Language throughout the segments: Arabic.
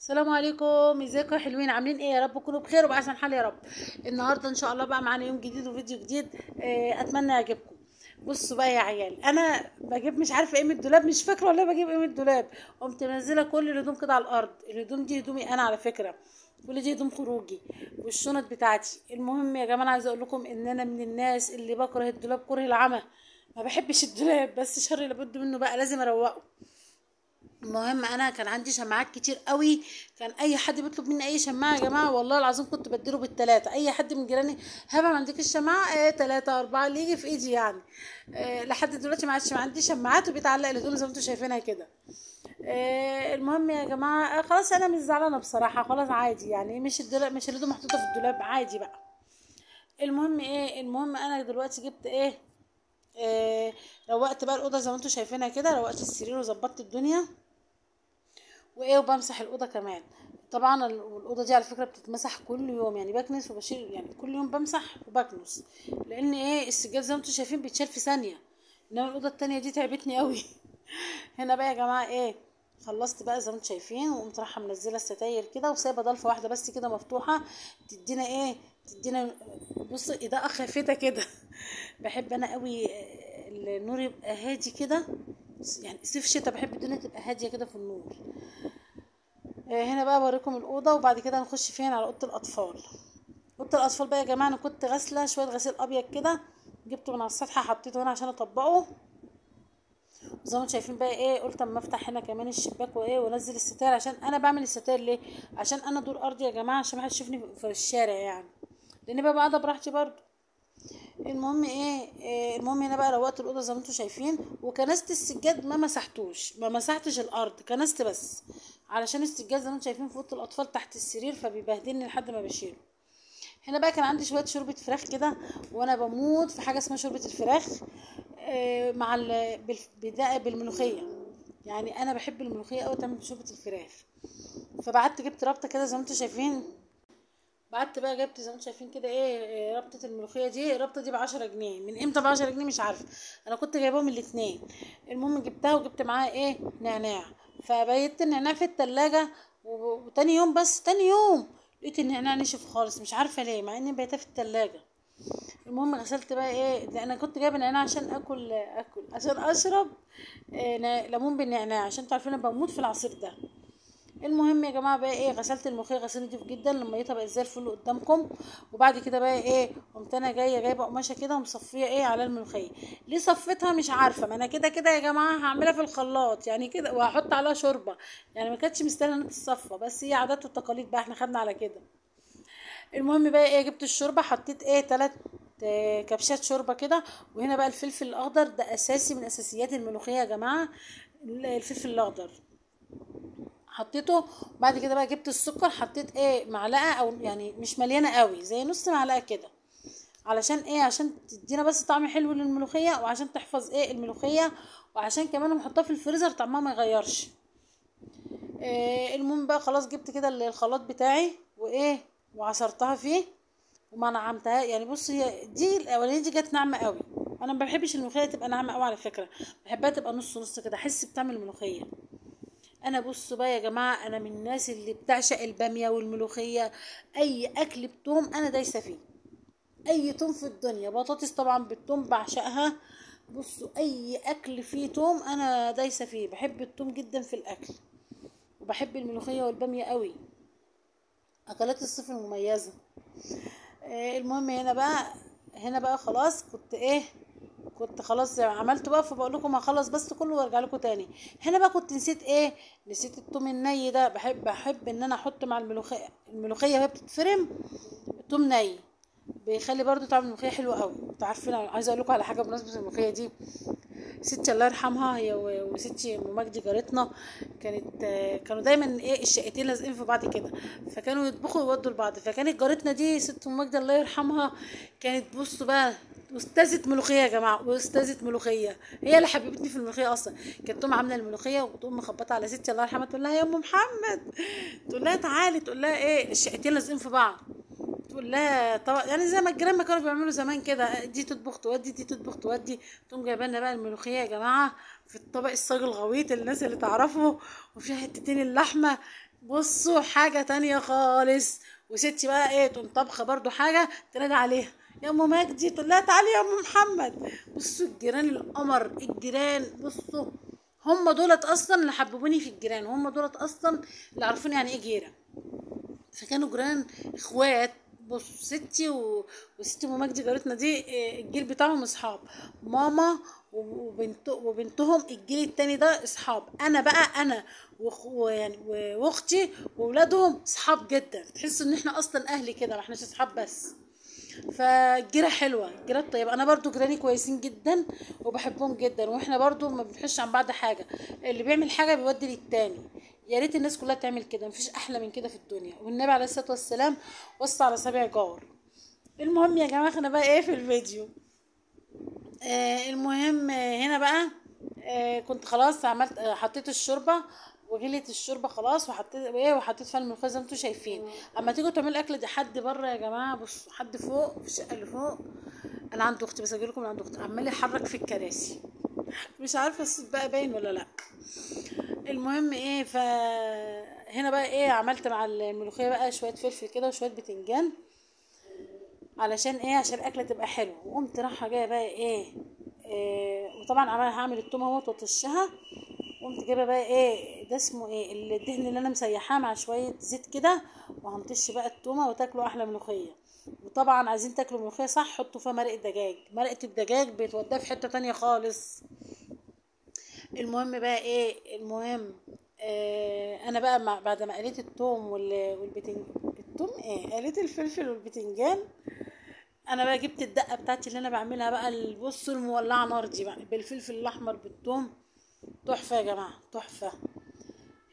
السلام عليكم، ازيكم يا حلوين؟ عاملين ايه؟ يا رب تكونوا بخير وبأحسن حال يا رب. النهارده ان شاء الله بقى معانا يوم جديد وفيديو جديد. اتمنى يعجبكم. بصوا بقى يا عيال، انا بجيب مش عارفه ايه من الدولاب، مش فاكره والله بجيب ايه من الدولاب. قمت منزله كل الهدوم كده على الارض. الهدوم دي هدومي انا على فكره، كل دي هدوم خروجي والشنط بتاعتي. المهم يا جماعه، أنا عايزه اقول لكم ان انا من الناس اللي بكره الدولاب كره العمى. ما بحبش الدولاب، بس شر لابد منه بقى، لازم اروقه. المهم انا كان عندي شماعات كتير قوي. كان اي حد بيطلب مني اي شماعه يا جماعه، والله العظيم كنت بديله بالثلاثه. اي حد من جيراني: هبه ما عندكش الشماعه؟ ايه، ثلاثه اربعه اللي يجي في ايدي يعني. لحد دلوقتي ما عندي شماعات، وبيتعلق الهدوم زي ما انتم شايفينها كده. المهم يا جماعه، خلاص انا مش زعلانه بصراحه، خلاص عادي يعني، مش الدولاب، مش الهدوم محطوطه في الدولاب، عادي بقى. المهم انا دلوقتي جبت ايه. روقت بقى الاوضه زي ما انتم شايفينها كده، روقت السرير وظبطت الدنيا وايه، وبمسح الاوضه كمان. طبعا الاوضه دي على فكره بتتمسح كل يوم، يعني بكنس وبشيل، يعني كل يوم بمسح وبكنس. لان ايه، السجاد زي ما انتم شايفين بيتشال في ثانيه. انما الاوضه التانية دي تعبتني قوي. هنا بقى يا جماعه ايه، خلصت بقى زي ما انتم شايفين، وقمت رايحه منزله الستاير كده وسايبه ضلفه واحده بس كده مفتوحه. تدينا ايه، تدينا، بص اضاءه خافته كده. بحب انا قوي النور يبقى هادي كده. يعني صيف شتا بحب الدنيا تبقى هاديه كده في النور. هنا بقى بوريكم الاوضه، وبعد كده نخش فين على اوضه الاطفال. اوضه الاطفال بقى يا جماعه، انا كنت غاسله شويه غسيل ابيض كده، جبته من على السطح حطيته هنا عشان اطبقه. وزي ما انتم شايفين بقى ايه، قلت اما افتح هنا كمان الشباك وايه، وانزل الستاير. عشان انا بعمل الستاير ليه؟ عشان انا دور ارضي يا جماعه، عشان محدش يشوفني في الشارع يعني، لان بقى قاعده براحتي برضو. المهم ايه، المهم هنا بقى روقت الاوضه زي ما انتم شايفين، وكنست السجاد، ما مسحتوش، ما مسحتش الارض، كنست بس. علشان السجاد زي ما انتم شايفين في اوضه الاطفال تحت السرير، فبيبهدلني لحد ما بشيله. هنا بقى كان عندي شويه شوربه فراخ كده، وانا بموت في حاجه اسمها شوربه الفراخ. مع بالملوخيه. يعني انا بحب الملوخيه قوي تعمل بشوربه الفراخ. فبعت جبت رابطه كده زي ما انتم شايفين. بعت بقى جبت زي ما انتم شايفين كده ايه، ربطة الملوخية دي. الربطة دي ب10 جنيه، من امتى ب10 جنيه مش عارفة. انا كنت جايباهم الاتنين. المهم جبتها وجبت معاها ايه، نعناع. فبيت النعناع في التلاجة. وتاني يوم، بس تاني يوم لقيت النعناع نشف خالص، مش عارفة ليه، مع اني بيتها في التلاجة. المهم غسلت بقى ايه، ده انا كنت جايبه نعناع عشان اكل عشان اشرب. ليمون بالنعناع، عشان تعرفين انا بموت في العصير ده. المهم يا جماعه بقى ايه، غسلت الملوخيه غسيل نضيف جدا لما ميتها بقت زي الفل قدامكم. وبعد كده بقى ايه، قمت انا جايبه قماشه كده ومصفيه ايه على الملوخيه. ليه صفيتها مش عارفه، ما انا كده كده يا جماعه هعملها في الخلاط يعني كده، وهحط عليها شوربه. يعني ما كانتش مستاهله انها تتصفى، بس هي عادات والتقاليد بقى، احنا خدنا على كده. المهم بقى ايه، جبت الشوربه، حطيت ايه 3 كبشات شوربه كده. وهنا بقى الفلفل الاخضر ده اساسي من اساسيات الملوخيه يا جماعه. الفلفل الاخضر حطيته. وبعد كده بقى جبت السكر، حطيت ايه معلقه، او يعني مش مليانه قوي، زي نص معلقه كده. علشان ايه؟ عشان تدينا بس طعم حلو للملوخيه، وعشان تحفظ ايه الملوخيه. وعشان كمان لما احطها في الفريزر طعمها ما يغيرش. المهم بقى خلاص، جبت كده الخلاط بتاعي وايه، وعصرتها فيه. وما نعمتها يعني، بص هي دي الاولانيه دي جت ناعمه قوي. انا ما بحبش الملوخيه تبقى ناعمه قوي على فكره. بحبها تبقى نص نص كده، احس بطعم الملوخيه. انا بص بقى يا جماعه، انا من الناس اللي بتعشق الباميه والملوخيه. اي اكل بتوم انا دايسه فيه. اي توم في الدنيا، بطاطس طبعا بالثوم بعشقها. بصوا اي اكل فيه توم انا دايسه فيه، بحب التوم جدا في الاكل. وبحب الملوخيه والباميه قوي، اكلات الصيف المميزه. المهم هنا بقى خلاص كنت ايه، كنت خلاص عملته بقى، فبقول لكم هخلص بس كله وارجع لكم تاني. هنا بقى كنت نسيت ايه، نسيت التوم الني ده. بحب ان انا احط مع الملوخيه وهي بتتفرم توم ني. بيخلي برضو طعم الملوخيه حلو قوي. انتوا عارفين، أنا عايزه اقول لكم على حاجه بمناسبه الملوخيه دي. ستي الله يرحمها، هي وستي ام مجدي جارتنا، كانوا دايما ايه الشقتين لازقين في بعض كده. فكانوا يطبخوا ويودوا لبعض. فكانت جارتنا دي ست ام مجدي الله يرحمها، كانت بصوا بقى استاذة ملوخية يا جماعة، واستاذة ملوخية. هي اللي حببتني في الملوخية اصلا. كانت تقوم عاملة الملوخية، وتقوم مخبطة على ستي الله يرحمها، تقول لها يا ام محمد، تقول لها تعالي، تقول لها ايه الشقتين لازقين في بعض. تقول لها طبعا يعني زي ما الجيران ما كانوا بيعملوا زمان كده، دي تطبخ تودي، دي تطبخ تودي. تقوم جايبه لنا بقى الملوخيه يا جماعه في الطبق الصاج الغويط، الناس اللي تعرفه، وفيها حتتين اللحمه. بصوا حاجة تانية خالص. وستي بقى ايه تقوم طبخة برضو حاجة تنادي عليها، يا ام مجدي، تقول لها تعالي يا ام محمد. بصوا الجيران القمر، الجيران بصوا، هم دولت اصلا اللي حببوني في الجيران، هم دولت اصلا اللي عرفوني يعني ايه جيرة. فكانوا جيران اخوات. بص ستي وستي ام مجدي جارتنا دي الجيل بتاعهم اصحاب. ماما وبنتهم الجيل التاني ده اصحاب. انا بقى انا ويعني واختي واولادهم اصحاب جدا، تحس ان احنا اصلا اهل كده، ما احناش اصحاب بس. فالجيرة حلوة، الجيرة طيبة. انا برضو جيراني كويسين جدا وبحبهم جدا، واحنا برضو ما بنحش عن بعض حاجة، اللي بيعمل حاجة بيودي للتاني. يا ريت الناس كلها تعمل كده، مفيش احلى من كده في الدنيا. والنبي عليه الصلاة والسلام وصى على 7 جار. المهم يا جماعة احنا بقى ايه في الفيديو. المهم هنا بقى كنت خلاص عملت حطيت الشوربه، وغليت الشوربه خلاص، وحطيت فيها الملوخيه زي ما انتم شايفين. اما تيجوا تعملوا الاكل دي حد بره يا جماعه، بصوا حد فوق في الشقه اللي فوق، انا عند اختي بسجل لكم، من عند اختي عمال يحرك في الكراسي. مش عارفه الصوت بقى باين ولا لا. المهم ايه، هنا بقى ايه عملت مع الملوخيه بقى شويه فلفل كده وشويه بتنجان، علشان ايه، عشان الاكله تبقى حلوه. وقمت رايحه جايه بقى وطبعا هعمل التومه اهوت واطشها. قمت جايبه بقى ايه ده اسمه ايه الدهن اللي انا مسيحاه مع شويه زيت كده، وهنطش بقى التومه وتاكلوا احلى ملوخيه. وطبعا عايزين تاكلوا ملوخيه صح، حطوا فيها مرقه دجاج، مرقه الدجاج بتوديها في حته تانية خالص. المهم بقى ايه، المهم انا بقى بعد ما قليت التوم التوم ايه، قليت الفلفل والبتنجان. انا بقى جبت الدقه بتاعتي اللي انا بعملها بقى، بصوا المولعه نار دي بقى بالفلفل الاحمر بالثوم، تحفه يا جماعه تحفه.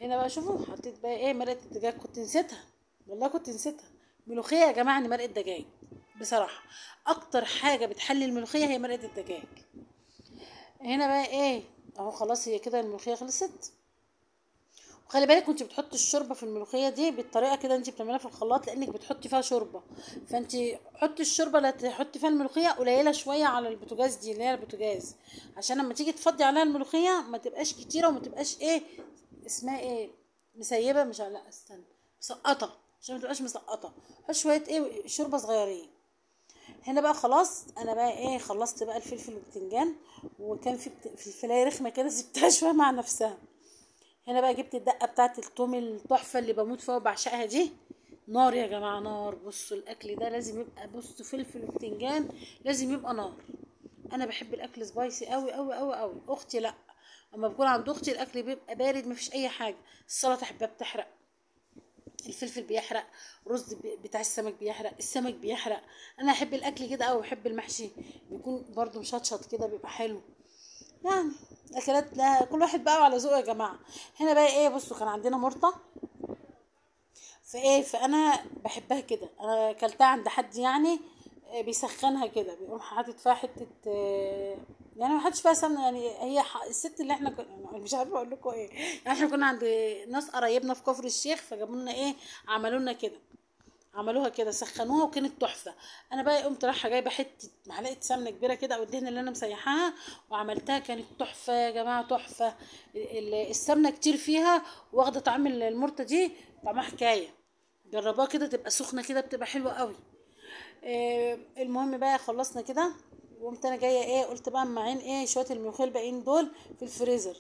هنا بقى شوفوا حطيت بقى ايه مرقه الدجاج، كنت نسيتها، والله كنت نسيتها. ملوخيه يا جماعه ان مرقه دجاج بصراحه اكتر حاجه بتحلي الملوخيه هي مرقه الدجاج. هنا بقى ايه اهو خلاص هي كده الملوخيه خلصت. وخلي بالك كنت بتحطي الشوربه في الملوخيه دي بالطريقه كده، انت بتعمليها في الخلاط لانك بتحطي فيها شوربه. فانت حطي الشوربه اللي تحطي فيها الملوخيه قليله شويه على البوتاجاز دي اللي هي البوتاجاز، عشان لما تيجي تفضي عليها الملوخيه ما تبقاش كتيره وما تبقاش ايه اسمها ايه مسيبه، مش لا استنى مسقطه، عشان ما تبقاش مسقطه. حط شويه ايه شوربه صغيرين. هنا بقى خلاص انا بقى ايه خلصت بقى الفلفل والبتنجان، وكان في الفلايه رخمه كده سبتها شويه مع نفسها. هنا بقى جبت الدقه بتاعت التوم التحفه اللي بموت فيها وبعشقها دي. نار يا جماعه نار. بصوا الاكل ده لازم يبقى، بصوا فلفل وبتنجان لازم يبقى نار. انا بحب الاكل سبايسي قوي قوي قوي قوي. اختي لا، اما بكون عند اختي الاكل بيبقى بارد مفيش اي حاجه. السلطه احبها بتحرق، الفلفل بيحرق، رز بتاع السمك بيحرق، السمك بيحرق. انا احب الاكل كده قوي، بحب المحشي بيكون برضو مشطشط كده بيبقى حلو يعني. اكلات لا كل واحد بقى على ذوقه يا جماعه. هنا بقى ايه بصوا كان عندنا مرطه، فانا بحبها كده، انا اكلتها عند حد يعني بيسخنها كده، بيقوم حاطط فيها حته يعني ما حدش فيها سمنه يعني. هي الست اللي احنا يعني مش عارفه اقول لكم ايه، يعني احنا كنا عند ناس قرايبنا في كفر الشيخ، فجابوا لنا ايه عملوا لنا كده، عملوها كده سخنوها وكانت تحفه. انا بقى قمت رايحه جايبه حته معلقه سمنه كبيره كده او الدهن اللي انا مسيحاها وعملتها، كانت تحفه يا جماعه تحفه. السمنه كتير فيها واخده طعم المرته دي، طعمها حكايه. جربوها كده تبقى سخنه كده بتبقى حلوه قوي. المهم بقى خلصنا كده، وقمت انا جايه ايه قلت بقى معين ايه شويه الملوخيه الباقيين دول في الفريزر.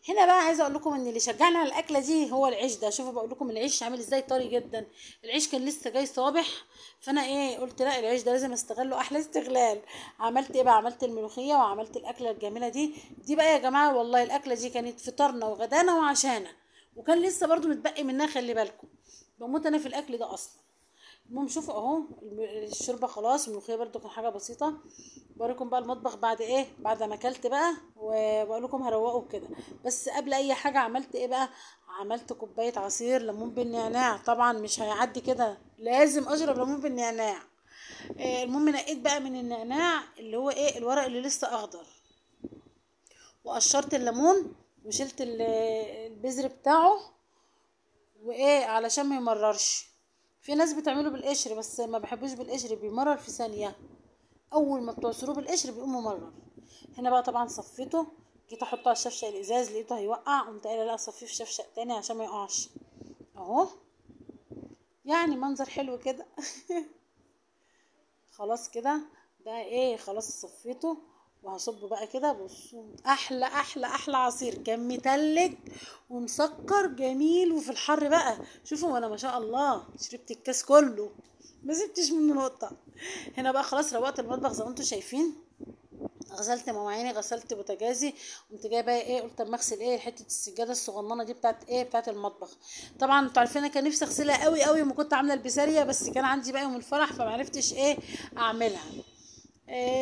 هنا بقى عايزه اقول لكم ان اللي شجعني على الاكله دي هو العيش ده. شوفوا بقول لكم العيش عامل ازاي طري جدا، العيش كان لسه جاي صابح. فانا ايه قلت لا العيش ده لازم استغله احلى استغلال. عملت ايه بقى، عملت الملوخيه وعملت الاكله الجميله دي بقى يا جماعه. والله الاكله دي كانت فطارنا وغدانا وعشانا، وكان لسه برضو متبقي منها، خلي بالكم بموت انا في الاكل ده اصلا. المهم شوفوا اهو الشوربه خلاص، الملوخيه برضو كان حاجه بسيطه. بوريكم بقى المطبخ بعد ايه، بعد ما اكلت بقى، وبقول لكم هروقه كده. بس قبل اي حاجه عملت ايه بقى، عملت كوبايه عصير ليمون بالنعناع. طبعا مش هيعدي كده، لازم اشرب ليمون بالنعناع. المهم نقيت بقى من النعناع اللي هو ايه الورق اللي لسه اخضر، وقشرت الليمون وشلت البذر بتاعه، وايه علشان ما يمررش. في ناس بتعمله بالقشر بس ما بحبوش بالقشر، بيمرر في ثانيه، اول ما بتعصروه بالقشر بيقوم ممرر. هنا بقى طبعا صفيته جيت احطه على الشفشق الازاز لقيته هيوقع، قمت قايله لا اصفيه في شفشق تاني عشان ما يقعش اهو. يعني منظر حلو كده. خلاص كده بقى ايه، خلاص صفيته وهصبه بقى كده. بصوا احلى احلى احلى عصير، كان متلج ومسكر جميل وفي الحر بقى. شوفوا انا ما شاء الله شربت الكاس كله ما سبتش منه نقطه. هنا بقى خلاص روقت المطبخ زي ما انتم شايفين، غسلت مواعيني غسلت بوتاجازي. قمت جايه بقى ايه، قلت اما اغسل ايه حته السجاده الصغننه دي بتاعت ايه بتاعت المطبخ. طبعا انتوا عارفين انا كان نفسي اغسلها قوي قوي وما كنت عامله البساريه، بس كان عندي بقى يوم الفرح فمعرفتش ايه اعملها.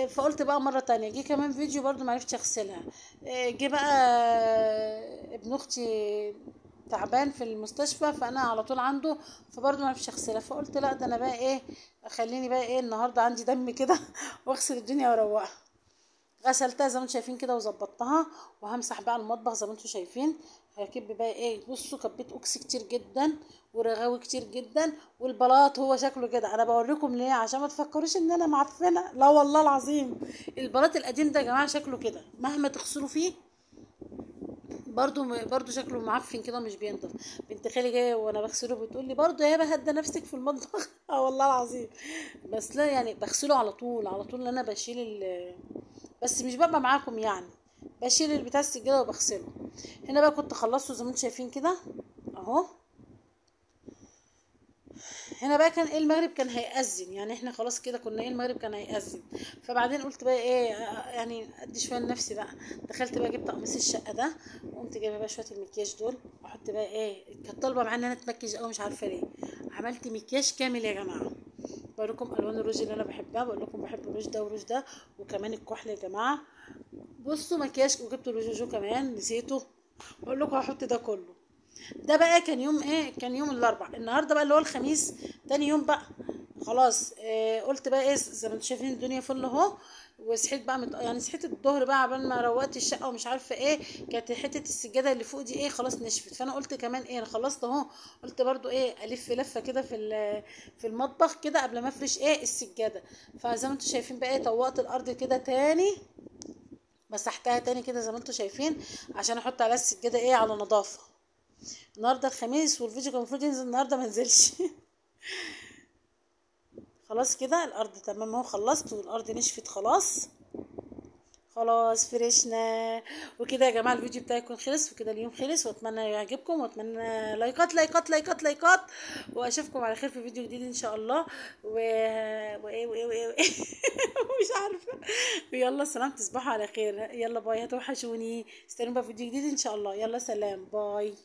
فقلت بقى مره تانية. جه كمان فيديو برضو معرفتش اغسلها. جه بقى ابن اختي تعبان في المستشفى فانا على طول عنده، فبرضه ما عرفش اغسلها. فقلت لا ده انا بقى ايه، خليني بقى ايه النهارده عندي دم كده واغسل الدنيا واروقها. غسلتها زي ما انتم شايفين كده وظبطتها، وهمسح بقى المطبخ زي ما انتم شايفين. هكب بقى ايه، بصوا كبيت اوكسي كتير جدا ورغاوي كتير جدا، والبلاط هو شكله كده. انا بوريكم ليه عشان ما تفكروش ان انا معفنه، لا والله العظيم. البلاط القديم ده يا جماعه شكله كده مهما تغسلوا فيه برضو شكله معفن كده مش بينضف. بنت خالي جايه وانا بغسله بتقول لي برضو يا هبه هدى نفسك في المطبخ. اه والله العظيم. بس لا يعني بغسله على طول على طول، انا بشيل بس مش ببقى معاكم يعني، بشيل البتاع السجاده وبغسله. هنا بقى كنت خلصته زي ما انتم شايفين كده اهو. هنا بقى كان ايه المغرب كان هيأذن، يعني احنا خلاص كده كنا ايه المغرب كان هيأذن. فبعدين قلت بقى ايه يعني ادي شويه لنفسي بقى. دخلت بقى جبت قميص الشقه ده وقمت جايبه بقى شويه المكياج دول واحط بقى ايه. كانت طالبه معايا ان انا اتمكيج قوي مش عارفه ليه. عملت مكياج كامل يا جماعه. بقول لكم الوان الروج اللي انا بحبها، بقول لكم بحب الروج ده والروج ده وكمان الكحل يا جماعه. بصوا مكياج، وجبت الروجوجو كمان نسيته. بقول لكم هحط ده كله. ده بقى كان يوم ايه، كان يوم الاربع. النهارده بقى اللي هو الخميس تاني يوم بقى خلاص. قلت بقى ايه زي ما انتم شايفين الدنيا فل اهو. وصحيت بقى يعني صحيت الظهر بقى عبال ما روقت الشقه ومش عارفه ايه. كانت حته السجاده اللي فوق دي ايه خلاص نشفت، فانا قلت كمان ايه انا خلصت اهو. قلت برضو ايه الف لفه كده في المطبخ كده قبل ما افرش ايه السجاده. فزي ما انتم شايفين بقى ايه طوقت الارض كده تاني، مسحتها تاني كده زي ما انتم شايفين عشان احط عليها السجاده ايه على نظافه. النهارده الخميس والفيديو كان المفروض ينزل النهارده منزلش. خلاص كده الارض تمام اهو، خلصت والارض نشفت خلاص. خلاص فرشنا. وكده يا جماعه الفيديو بتاعي يكون خلص، وكده اليوم خلص، واتمنى يعجبكم واتمنى لايكات لايكات لايكات لايكات. واشوفكم على خير في فيديو جديد ان شاء الله. وايه مش عارفه. ويلا سلام، تصبحوا على خير. يلا باي، هتوحشوني. استنوا بقى فيديو جديد ان شاء الله. يلا سلام باي.